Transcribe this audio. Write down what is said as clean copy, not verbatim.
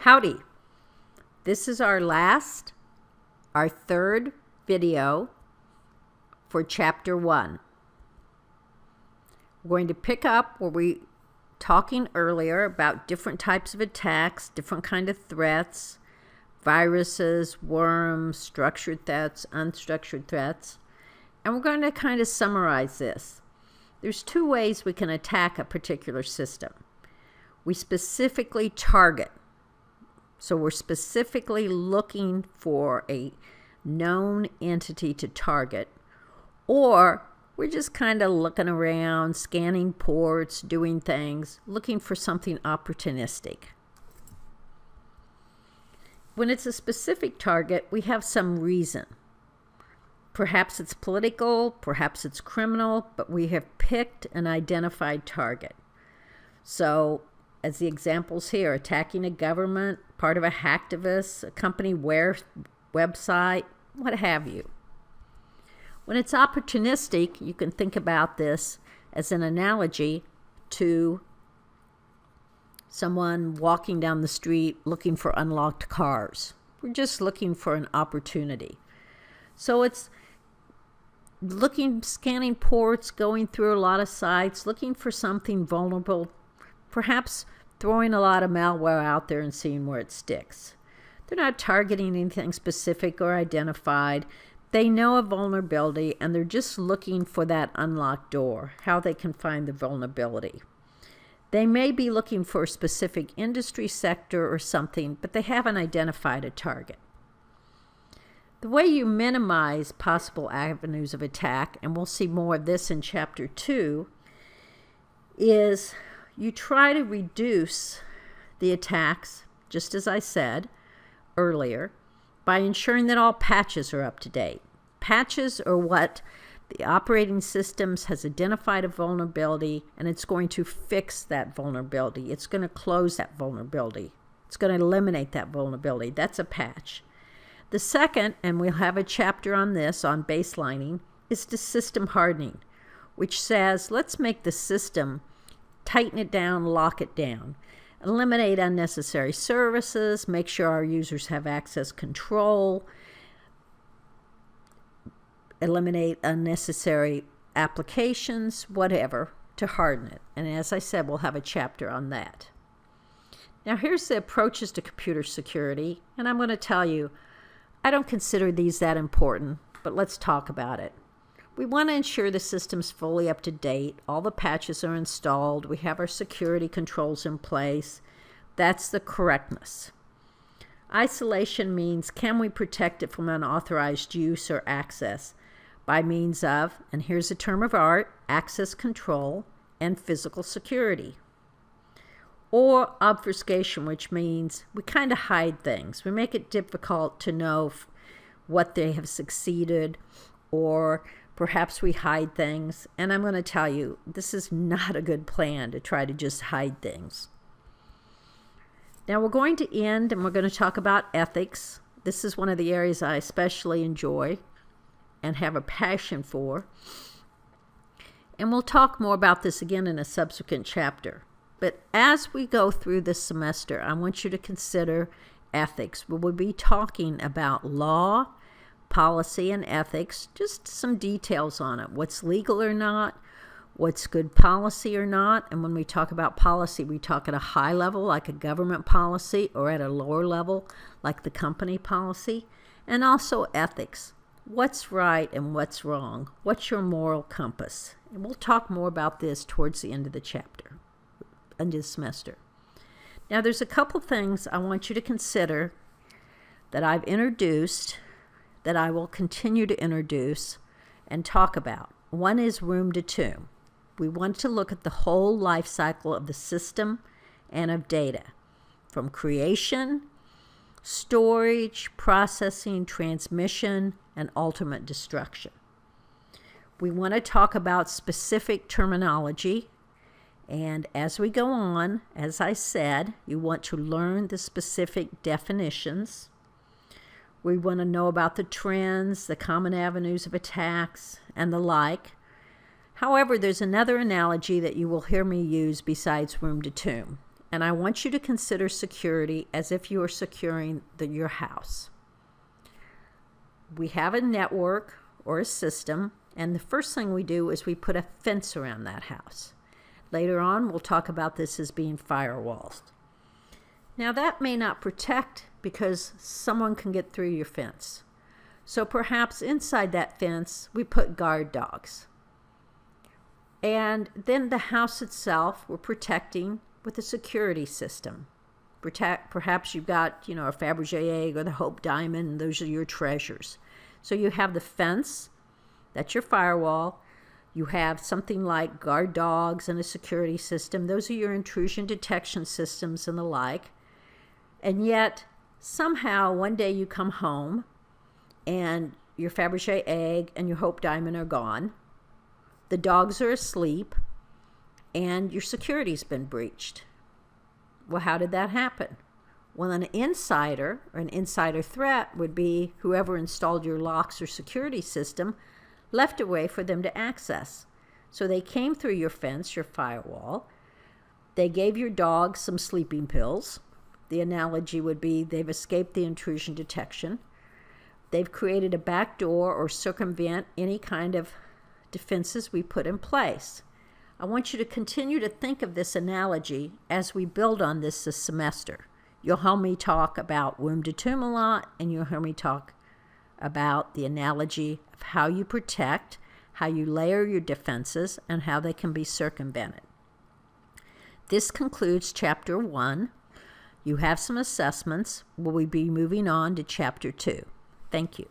Howdy. This is our third video for Chapter 1. We're going to pick up where we talking earlier about different types of attacks, different kind of threats, viruses, worms, structured threats, unstructured threats. And we're going to kind of summarize this. There's two ways we can attack a particular system. We specifically target. So we're specifically looking for a known entity to target, or we're just kind of looking around, scanning ports, doing things, looking for something opportunistic. When it's a specific target, we have some reason. Perhaps it's political, perhaps it's criminal, but we have picked an identified target. So, as the examples here, attacking a government, part of a hacktivist, a company website, what have you. When it's opportunistic, you can think about this as an analogy to someone walking down the street looking for unlocked cars. We're just looking for an opportunity. So it's scanning ports, going through a lot of sites, looking for something vulnerable, perhaps throwing a lot of malware out there and seeing where it sticks. They're not targeting anything specific or identified. They know a vulnerability and they're just looking for that unlocked door, how they can find the vulnerability. They may be looking for a specific industry sector or something, but they haven't identified a target. The way you minimize possible avenues of attack, and we'll see more of this in Chapter 2, is you try to reduce the attacks, just as I said earlier, by ensuring that all patches are up to date. Patches are what the operating systems has identified a vulnerability, and it's going to fix that vulnerability. It's going to close that vulnerability. It's going to eliminate that vulnerability. That's a patch. The second, and we'll have a chapter on this, on baselining, is the system hardening, which says, let's make the system, tighten it down, lock it down, eliminate unnecessary services, make sure our users have access control, eliminate unnecessary applications, whatever, to harden it. And as I said, we'll have a chapter on that. Now here's the approaches to computer security, and I'm going to tell you, I don't consider these that important, but let's talk about it. We want to ensure the system's fully up to date. All the patches are installed. We have our security controls in place. That's the correctness. Isolation means, can we protect it from unauthorized use or access by means of, and here's a term of art, access control and physical security. Or obfuscation, which means we kind of hide things. We make it difficult to know what they have succeeded, or perhaps we hide things. And I'm going to tell you, this is not a good plan to try to just hide things. Now we're going to end and we're going to talk about ethics. This is one of the areas I especially enjoy and have a passion for. And we'll talk more about this again in a subsequent chapter. But as we go through this semester, I want you to consider ethics. We will be talking about law, policy, and ethics, just some details on it. What's legal or not, what's good policy or not. And when we talk about policy, we talk at a high level, like a government policy, or at a lower level, like the company policy. And also ethics. What's right and what's wrong? What's your moral compass? And we'll talk more about this towards the end of the chapter. End of the semester. Now there's a couple things I want you to consider that I've introduced, that I will continue to introduce and talk about. One is room to tomb. We want to look at the whole life cycle of the system and of data, from creation, storage, processing, transmission, and ultimate destruction. We want to talk about specific terminology. And as we go on, as I said, you want to learn the specific definitions. We want to know about the trends, the common avenues of attacks, and the like. However, there's another analogy that you will hear me use besides room to tomb. and I want you to consider security as if you are securing your house. We have a network or a system, and the first thing we do is we put a fence around that house. Later on, we'll talk about this as being firewalls. Now, that may not protect because someone can get through your fence. So perhaps inside that fence, we put guard dogs. And then the house itself, we're protecting with a security system. Perhaps you've got, a Fabergé egg or the Hope Diamond, and those are your treasures. So you have the fence, that's your firewall. You have something like guard dogs and a security system. Those are your intrusion detection systems and the like. And yet, somehow, one day you come home and your Fabergé egg and your Hope Diamond are gone. The dogs are asleep, and your security's been breached. Well, how did that happen? Well, an insider or an insider threat would be whoever installed your locks or security system left a way for them to access. So they came through your fence, your firewall. They gave your dog some sleeping pills. The analogy would be they've escaped the intrusion detection. They've created a back door or circumvent any kind of defenses we put in place. I want you to continue to think of this analogy as we build on this semester. You'll hear me talk about womb to tomb a lot, and you'll hear me talk about the analogy of how you protect, how you layer your defenses, and how they can be circumvented. This concludes Chapter 1. You have some assessments. We'll be moving on to Chapter 2. Thank you.